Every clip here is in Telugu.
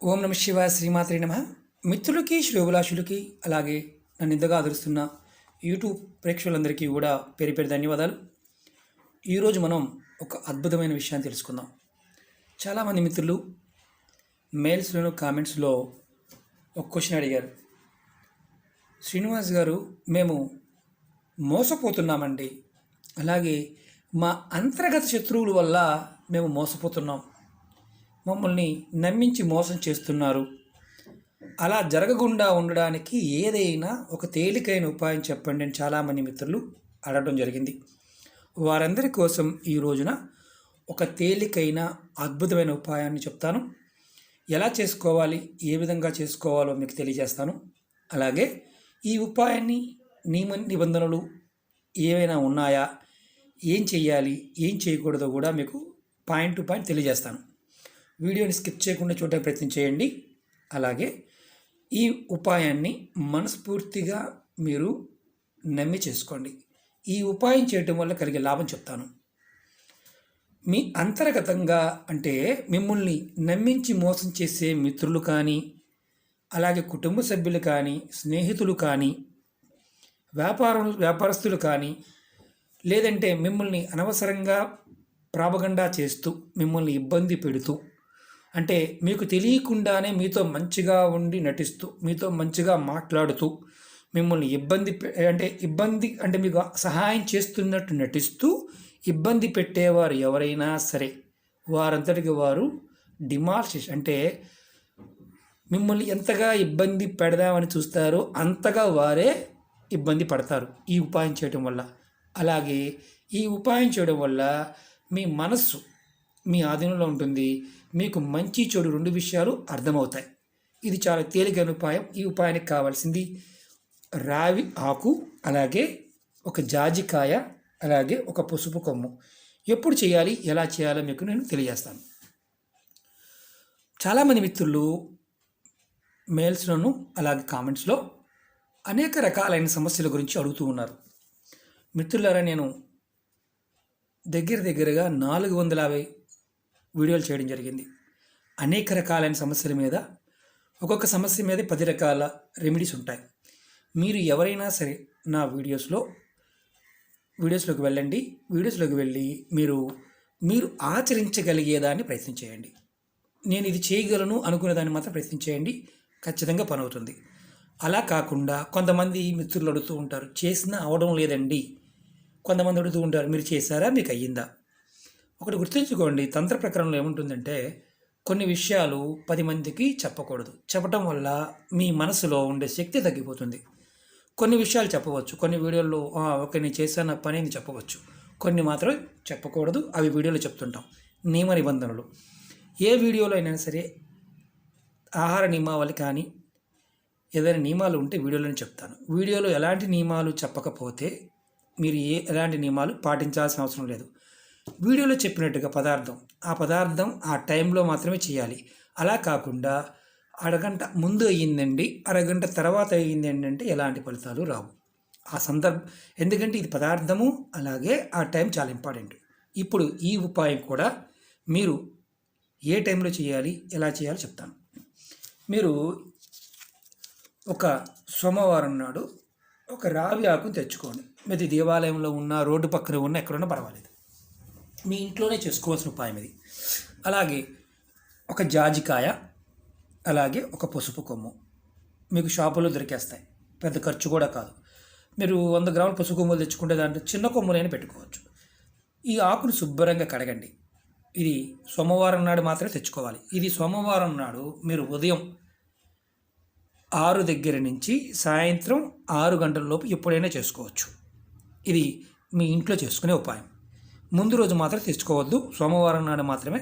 ఓం నమ శివాయ శ్రీమాత్రే నమ. మిత్రులకి శ్రేయోభిలాషులకి అలాగే నన్ను ఇంతగా ఆదరిస్తున్న యూట్యూబ్ ప్రేక్షకులందరికీ కూడా పేరు పేరు ధన్యవాదాలు. ఈరోజు మనం ఒక అద్భుతమైన విషయాన్ని తెలుసుకుందాం. చాలామంది మిత్రులు మెయిల్స్లోను కామెంట్స్లో ఒక క్వశ్చన్ అడిగారు. శ్రీనివాస్ గారు, మేము మోసపోతున్నామండి, అలాగే మా అంతర్గత శత్రువుల వల్ల మేము మోసపోతున్నాం, మమ్మల్ని నమ్మించి మోసం చేస్తున్నారు. అలా జరగకుండా ఉండడానికి ఏదైనా ఒక తేలికైన ఉపాయం చెప్పండి అని చాలామంది మిత్రులు అడగడం జరిగింది. వారందరి కోసం ఈ రోజున ఒక తేలికైన అద్భుతమైన ఉపాయాన్ని చెప్తాను. ఎలా చేసుకోవాలి, ఏ విధంగా చేసుకోవాలో మీకు తెలియజేస్తాను. అలాగే ఈ ఉపాయాన్ని నియమ నిబంధనలు ఏవైనా ఉన్నాయా, ఏం చేయాలి, ఏం చేయకూడదో కూడా మీకు పాయింట్ టు పాయింట్ తెలియజేస్తాను. వీడియోని స్కిప్ చేయకుండా చూడడానికి ప్రయత్నం చేయండి. అలాగే ఈ ఉపాయాన్ని మనస్ఫూర్తిగా మీరు నమ్మి చేసుకోండి. ఈ ఉపాయం చేయటం వల్ల కలిగే లాభం చెప్తాను. మీ అంతర్గతంగా అంటే మిమ్మల్ని నమ్మించి మోసం చేసే మిత్రులు కానీ, అలాగే కుటుంబ సభ్యులు కానీ, స్నేహితులు కానీ, వ్యాపారస్తులు కానీ, లేదంటే మిమ్మల్ని అనవసరంగా ప్రాపగండా చేస్తూ మిమ్మల్ని ఇబ్బంది పెడుతూ, అంటే మీకు తెలియకుండానే మీతో మంచిగా ఉండి నటిస్తూ, మీతో మంచిగా మాట్లాడుతూ, మిమ్మల్ని ఇబ్బంది అంటే మీకు సహాయం చేస్తున్నట్టు నటిస్తూ ఇబ్బంది పెట్టేవారు ఎవరైనా సరే వారంతటికి వారు డిమార్షేషన్ అంటే మిమ్మల్ని ఎంతగా ఇబ్బంది పెడదామని చూస్తారో అంతగా వారే ఇబ్బంది పడతారు ఈ ఉపాయం చేయడం వల్ల. అలాగే ఈ ఉపాయం చేయడం వల్ల మీ మనస్సు మీ ఆధీనంలో ఉంటుంది. మీకు మంచి చెడు రెండు విషయాలు అర్థమవుతాయి. ఇది చాలా తేలికైన ఉపాయం. ఈ ఉపాయానికి కావాల్సింది రావి ఆకు, అలాగే ఒక జాజికాయ, అలాగే ఒక పసుపు కొమ్ము. ఎప్పుడు చేయాలి, ఎలా చేయాలో మీకు నేను తెలియజేస్తాను. చాలామంది మిత్రులు మెయిల్స్లోను అలాగే కామెంట్స్లో అనేక రకాలైన సమస్యల గురించి అడుగుతూ ఉన్నారు. మిత్రులారా, నేను దగ్గరగా 450 వీడియోలు చేయడం జరిగింది. అనేక రకాలైన సమస్యల మీద, ఒక్కొక్క సమస్య మీద 10 రకాల రెమెడీస్ ఉంటాయి. మీరు ఎవరైనా సరే నా వీడియోస్లోకి వెళ్ళండి. వీడియోస్లోకి వెళ్ళి మీరు ఆచరించగలిగేదాన్ని ప్రయత్నం చేయండి. నేను ఇది చేయగలను అనుకునేదాన్ని మాత్రం ప్రయత్నం చేయండి. ఖచ్చితంగా పని అవుతుంది. అలా కాకుండా కొంతమంది మిత్రులు అడుగుతూ ఉంటారు, చేసినా అవడం లేదండి. కొంతమంది అడుగుతూ ఉంటారు, మీరు చేశారా, మీకు అయ్యిందా? ఒకటి గుర్తుంచుకోండి, తంత్ర ప్రకారంలో ఏముంటుందంటే కొన్ని విషయాలు 10 మందికి చెప్పకూడదు. చెప్పటం వల్ల మీ మనసులో ఉండే శక్తి తగ్గిపోతుంది. కొన్ని విషయాలు చెప్పవచ్చు, కొన్ని వీడియోల్లో ఓకే నేను చేశాను పని అని చెప్పవచ్చు. కొన్ని మాత్రం చెప్పకూడదు. అవి వీడియోలో చెప్తుంటాం. నియమ నిబంధనలు ఏ వీడియోలో అయినా సరే ఆహార నియమావళి కానీ ఏదైనా నియమాలు ఉంటే వీడియోలోనే చెప్తాను. వీడియోలో ఎలాంటి నియమాలు చెప్పకపోతే మీరు ఎలాంటి నియమాలు పాటించాల్సిన అవసరం లేదు. వీడియోలో చెప్పినట్టుగా ఆ పదార్థం ఆ టైంలో మాత్రమే చేయాలి. అలా కాకుండా అరగంట ముందు అయ్యిందండి, అరగంట తర్వాత అయ్యిందండి అంటే ఎలాంటి ఫలితాలు రావు. ఎందుకంటే ఇది పదార్థము, అలాగే ఆ టైం చాలా ఇంపార్టెంట్. ఇప్పుడు ఈ ఉపాయం కూడా మీరు ఏ టైంలో చేయాలి, ఎలా చేయాలో చెప్తాను. మీరు ఒక సోమవారం నాడు ఒక రావి ఆకుని తెచ్చుకోండి. మీది దేవాలయంలో ఉన్న, రోడ్డు పక్కన ఉన్న, ఎక్కడున్నా పర్వాలేదు. మీ ఇంట్లోనే చేసుకోవాల్సిన ఉపాయం ఇది. అలాగే ఒక జాజికాయ, అలాగే ఒక పసుపు కొమ్ము మీకు షాపులో దొరికేస్తాయి. పెద్ద ఖర్చు కూడా కాదు. మీరు 100 గ్రాముల పసుపు కొమ్ములు తెచ్చుకుంటే దాంట్లో చిన్న కొమ్ములైనా పెట్టుకోవచ్చు. ఈ ఆకును శుభ్రంగా కడగండి. ఇది సోమవారం నాడు మాత్రమే తెచ్చుకోవాలి. ఇది సోమవారం నాడు మీరు ఉదయం 6 దగ్గర నుంచి సాయంత్రం 6 గంటల లోపు ఎప్పుడైనా చేసుకోవచ్చు. ఇది మీ ఇంట్లో చేసుకునే ఉపాయం. ముందు రోజు మాత్రం తెచ్చుకోవద్దు. సోమవారం నాడు మాత్రమే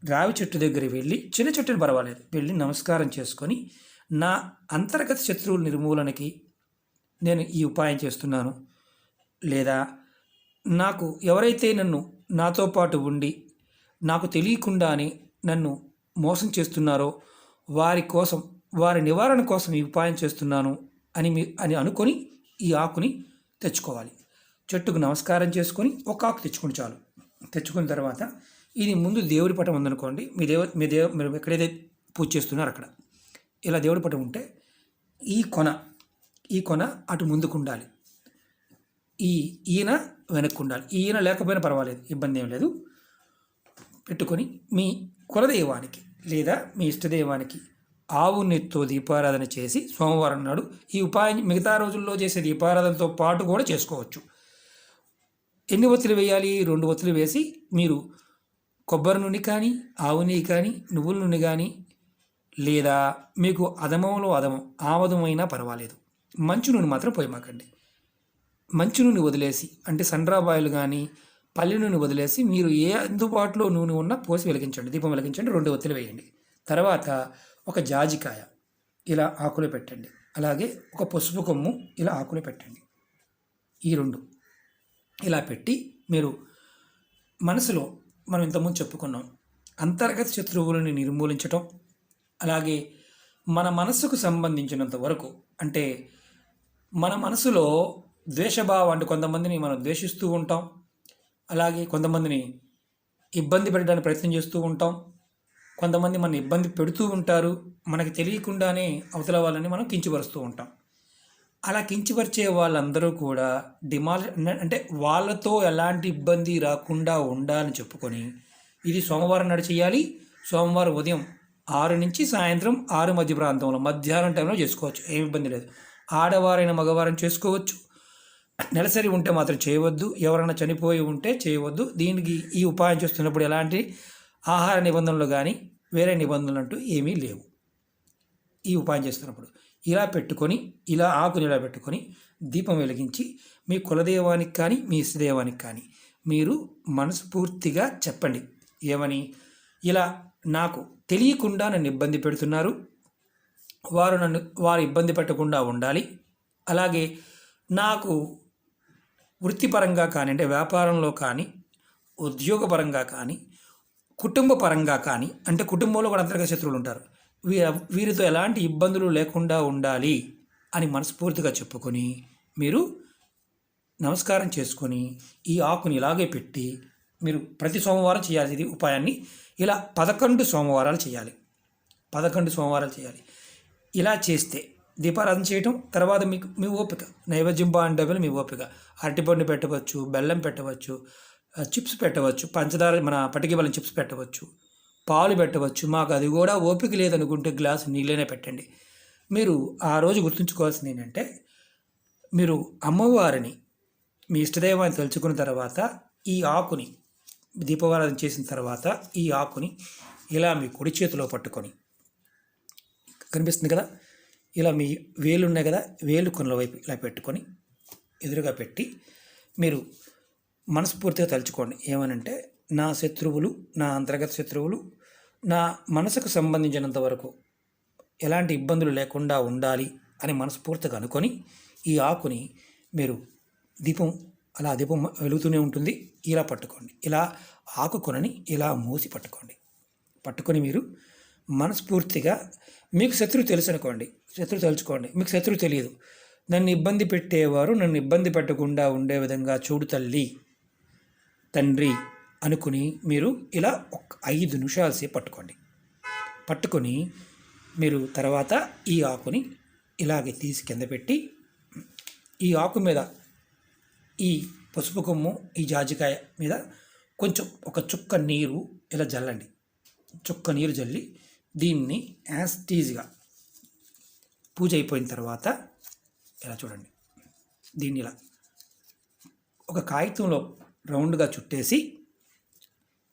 రావి చెట్టు దగ్గర వెళ్ళి, చిన్న చెట్టుని పర్వాలేదు, వెళ్ళి నమస్కారం చేసుకొని, నా అంతర్గత శత్రువుల నిర్మూలనకి నేను ఈ ఉపాయం చేస్తున్నాను, లేదా నాకు ఎవరైతే నాతో పాటు ఉండి నాకు తెలియకుండానే నన్ను మోసం చేస్తున్నారో వారి నివారణ కోసం ఈ ఉపాయం చేస్తున్నాను అని అనుకొని ఈ ఆకుని తెచ్చుకోవాలి. చెట్టుకు నమస్కారం చేసుకొని ఒక ఆకు తెచ్చుకుని చాలు. తెచ్చుకున్న తర్వాత ఇది ముందు దేవుడి పటం ఉందనుకోండి, మీరు ఎక్కడైతే పూజ చేస్తున్నారు అక్కడ. ఇలా దేవుడి పటం ఉంటే ఈ కొన ఈ కొన అటు ముందుకు ఉండాలి, ఈయన వెనక్కు ఉండాలి. ఈయన లేకపోయినా పర్వాలేదు, ఇబ్బంది ఏం లేదు. పెట్టుకొని మీ కులదైవానికి లేదా మీ ఇష్టదైవానికి ఆవు నెత్తో దీపారాధన చేసి సోమవారం నాడు ఈ ఉపాయం మిగతా రోజుల్లో చేసే దీపారాధనతో పాటు కూడా చేసుకోవచ్చు. ఎన్ని ఒత్తులు వేయాలి? 2 ఒత్తులు వేసి మీరు కొబ్బరి నూనె కానీ, ఆవు నెయ్యి కానీ, నువ్వుల నూనె కానీ, లేదా మీకు అదమంలో అదమం ఆమదమైనా పర్వాలేదు, మంచు నూనె మాత్రం పోయమాకండి. మంచు నూనె వదిలేసి, అంటే సన్రాబాయిలు కానీ పల్లి నూనె వదిలేసి మీరు ఏ అందుబాటులో నూనె ఉన్నా పోసి వెలిగించండి, దీపం వెలిగించండి. 2 ఒత్తులు వేయండి. తర్వాత ఒక జాజికాయ ఇలా ఆకులో పెట్టండి. అలాగే ఒక పసుపు కొమ్ము ఇలా ఆకులో పెట్టండి. ఈ 2 ఇలా పెట్టి మీరు మనసులో, మనం ఇంతకుముందు చెప్పుకున్నాం, అంతర్గత శత్రువులను నిర్మూలించటం, అలాగే మన మనసుకు సంబంధించినంత వరకు, అంటే మన మనసులో ద్వేషభావం, అంటే కొంతమందిని మనం ద్వేషిస్తూ ఉంటాం, అలాగే కొంతమందిని ఇబ్బంది పెట్టడానికి ప్రయత్నం చేస్తూ ఉంటాం, కొంతమంది మన ఇబ్బంది పెడుతూ ఉంటారు, మనకి తెలియకుండానే అవతల వాళ్ళని మనం కించపరుస్తూ ఉంటాం. అలా కించపరిచే వాళ్ళందరూ కూడా అంటే వాళ్ళతో ఎలాంటి ఇబ్బంది రాకుండా ఉండాలని చెప్పుకొని ఇది సోమవారం నాడు చేయాలి. సోమవారం ఉదయం 6 నుంచి సాయంత్రం 6 మధ్య ప్రాంతంలో మధ్యాహ్నం టైంలో చేసుకోవచ్చు, ఏమి ఇబ్బంది లేదు. ఆడవారైన మగవారం చేసుకోవచ్చు. నెలసరి ఉంటే మాత్రం చేయవద్దు, ఎవరైనా చనిపోయి ఉంటే చేయవద్దు. దీనికి ఈ ఉపాయం చేస్తున్నప్పుడు ఎలాంటి ఆహార నిబంధనలు కానీ వేరే నిబంధనలు అంటూ ఏమీ లేవు. ఈ ఉపాయం చేస్తున్నప్పుడు ఇలా పెట్టుకొని, ఇలా ఆకుని ఇలా పెట్టుకొని దీపం వెలిగించి మీ కులదైవానికి కానీ మీ ఇష్టదైవానికి కానీ మీరు మనస్ఫూర్తిగా చెప్పండి. ఏమని? ఇలా నాకు తెలియకుండా నన్ను ఇబ్బంది పెడుతున్నారు, వారు ఇబ్బంది పెట్టకుండా ఉండాలి. అలాగే నాకు వృత్తిపరంగా కానీ, అంటే వ్యాపారంలో కానీ, ఉద్యోగపరంగా కానీ, కుటుంబ పరంగా కానీ, అంటే కుటుంబంలో కూడా అంతర్గత శత్రువులు ఉంటారు, వీరితో ఎలాంటి ఇబ్బందులు లేకుండా ఉండాలి అని మనస్ఫూర్తిగా చెప్పుకొని మీరు నమస్కారం చేసుకొని ఈ ఆకుని ఇలాగే పెట్టి మీరు ప్రతి సోమవారం చేయాలి. ఇది ఉపాయాన్ని ఇలా 11 సోమవారాలు చేయాలి. 11 సోమవారాలు చేయాలి. ఇలా చేస్తే దీపారాధన చేయటం, తర్వాత మీకు మీ ఓపిక, నైవేద్యం బాగుంటే మీ ఓపిక, అరటిపండు పెట్టవచ్చు, బెల్లం పెట్టవచ్చు, చిప్స్ పెట్టవచ్చు, పంచదార మన పటికి బెల్లం చిప్స్ పెట్టవచ్చు, పాలు పెట్టవచ్చు. మాకు అది కూడా ఓపిక లేదనుకుంటే గ్లాసు నీళ్ళనే పెట్టండి. మీరు ఆ రోజు గుర్తుంచుకోవాల్సింది ఏంటంటే, మీరు అమ్మవారిని మీ ఇష్టదైవాన్ని తలుచుకున్న తర్వాత ఈ ఆకుని దీపారాధన చేసిన తర్వాత ఈ ఆకుని ఇలా మీ కుడి చేతిలో పట్టుకొని, కనిపిస్తుంది కదా, ఇలా మీ వేలు ఉన్నాయి కదా, వేలు కొనల వైపు ఇలా పెట్టుకొని ఎదురుగా పెట్టి మీరు మనస్ఫూర్తిగా తలుచుకోండి. ఏమనంటే, నా శత్రువులు, నా అంతర్గత శత్రువులు నా మనసుకు సంబంధించినంత వరకు ఎలాంటి ఇబ్బందులు లేకుండా ఉండాలి అని మనస్ఫూర్తిగా అనుకొని ఈ ఆకుని మీరు దీపం వెలుగుతూనే ఉంటుంది, ఇలా పట్టుకోండి. ఇలా ఆకు కొనని ఇలా మూసి పట్టుకొని మీరు మనస్ఫూర్తిగా, మీకు శత్రువు తెలుసు అనుకోండి, శత్రువు తలుచుకోండి. మీకు శత్రువు తెలియదు, నన్ను ఇబ్బంది పెట్టేవారు నన్ను ఇబ్బంది పెట్టకుండా ఉండే విధంగా చూడు తల్లి, తండ్రి అనుకుని మీరు ఇలా 5 నిమిషాలు సేపు పట్టుకొని మీరు తర్వాత ఈ ఆకుని ఇలాగే తీసి కింద పెట్టి ఈ ఆకు మీద ఈ పసుపు కొమ్ము, ఈ జాజికాయ మీద కొంచెం ఒక చుక్క నీరు ఇలా జల్లండి. చుక్క నీరు జల్లి దీన్ని యాస్టీజ్గా పూజ అయిపోయిన తర్వాత ఇలా చూడండి, దీన్ని ఇలా ఒక కాగితంలో రౌండ్గా చుట్టేసి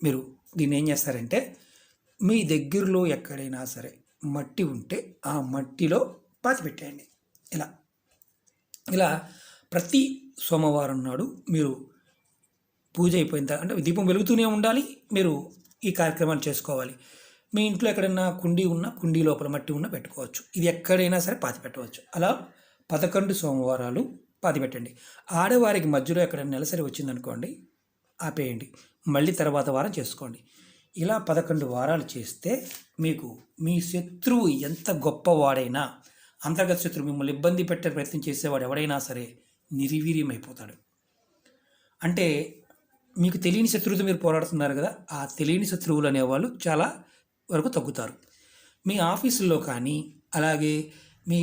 మీరు దీన్ని ఏం చేస్తారంటే, మీ దగ్గరలో ఎక్కడైనా సరే మట్టి ఉంటే ఆ మట్టిలో పాతి పెట్టేయండి. ఇలా ప్రతి సోమవారం నాడు మీరు పూజ అయిపోయిన తర్వాత, అంటే దీపం వెలుగుతూనే ఉండాలి, మీరు ఈ కార్యక్రమాలు చేసుకోవాలి. మీ ఇంట్లో ఎక్కడైనా కుండీ ఉన్నా, కుండీ లోపల మట్టి ఉన్నా పెట్టుకోవచ్చు. ఇది ఎక్కడైనా సరే పాతి పెట్టవచ్చు. అలా 11 సోమవారాలు పాతి పెట్టండి. ఆడవారికి మధ్యలో ఎక్కడైనా నెలసరి వచ్చిందనుకోండి, ఆపేయండి, మళ్ళీ తర్వాత వారం చేసుకోండి. ఇలా 11 వారాలు చేస్తే మీకు మీ శత్రువు ఎంత గొప్పవాడైనా, అంతర్గత శత్రువు మిమ్మల్ని ఇబ్బంది పెట్టే ప్రయత్నం చేసేవాడు ఎవడైనా సరే నిర్వీర్యమైపోతాడు. అంటే మీకు తెలియని శత్రువుతో మీరు పోరాడుతున్నారు కదా, ఆ తెలియని శత్రువులు అనేవాళ్ళు చాలా వరకు తగ్గుతారు. మీ ఆఫీసుల్లో కానీ అలాగే మీ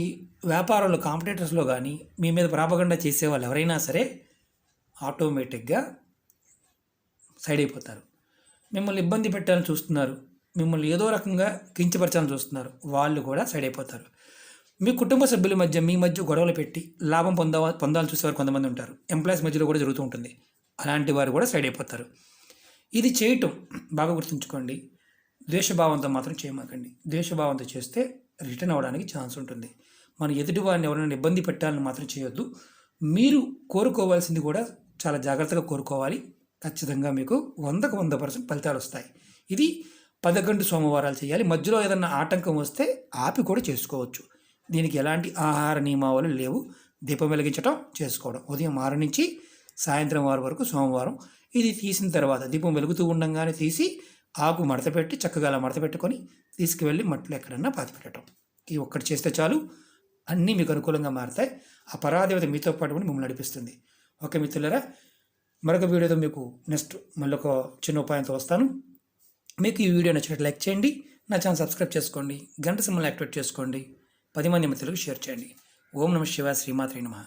వ్యాపారంలో కాంపిటేటర్స్లో కానీ మీ మీద ప్రాపగండా చేసే వాళ్ళు ఎవరైనా సరే ఆటోమేటిక్గా సైడ్ అయిపోతారు. మిమ్మల్ని ఇబ్బంది పెట్టాలని చూస్తున్నారు, మిమ్మల్ని ఏదో రకంగా కించపరచాలని చూస్తున్నారు, వాళ్ళు కూడా సైడ్ అయిపోతారు. మీ కుటుంబ సభ్యుల మధ్య మీ మధ్య గొడవలు పెట్టి లాభం పొందాలని చూసేవారు కొంతమంది ఉంటారు. ఎంప్లాయీస్ మధ్యలో కూడా జరుగుతూ ఉంటుంది. అలాంటి వారు కూడా సైడ్ అయిపోతారు. ఇది చేయటం బాగా గుర్తుంచుకోండి. ద్వేషభావంతో మాత్రం చేయమాకండి. ద్వేషభావంతో చేస్తే రిటర్న్ అవ్వడానికి ఛాన్స్ ఉంటుంది. మన ఎదుటి వారిని ఎవరైనా ఇబ్బంది పెట్టాలని మాత్రం చేయొద్దు. మీరు కోరుకోవాల్సింది కూడా చాలా జాగ్రత్తగా కోరుకోవాలి. ఖచ్చితంగా మీకు 100కు 100% ఫలితాలు వస్తాయి. ఇది 11 సోమవారాలు చేయాలి. మధ్యలో ఏదన్నా ఆటంకం వస్తే ఆపి కూడా చేసుకోవచ్చు. దీనికి ఎలాంటి ఆహార నియమావళి లేవు. దీపం వెలిగించడం, చేసుకోవడం. ఉదయం 6 నుంచి సాయంత్రం 6 వరకు సోమవారం. ఇది తీసిన తర్వాత దీపం వెలుగుతూ ఉండంగానే తీసి ఆకు మడతపెట్టి చక్కగా అలా మడతపెట్టుకొని తీసుకువెళ్ళి మట్టిలో ఎక్కడన్నా పాతిపెట్టడం. ఈ ఒక్కటి చేస్తే చాలు, అన్నీ మీకు అనుకూలంగా మారుతాయి. ఆ పరాదేవత మీతో పాటు కూడా మిమ్మల్ని నడిపిస్తుంది. ఓకే మిత్రులారా, మరొక వీడియోతో మీకు నెక్స్ట్ మళ్ళీ ఒక చిన్న ఉపాయంతో వస్తాను. మీకు ఈ వీడియో నచ్చినట్టు లైక్ చేయండి, నా ఛానల్ సబ్స్క్రైబ్ చేసుకోండి, గంట సింబల్ యాక్టివేట్ చేసుకోండి, 10 మంది మిత్రులకు షేర్ చేయండి. ఓం నమః శివాయ, శ్రీమాత్రే నమః.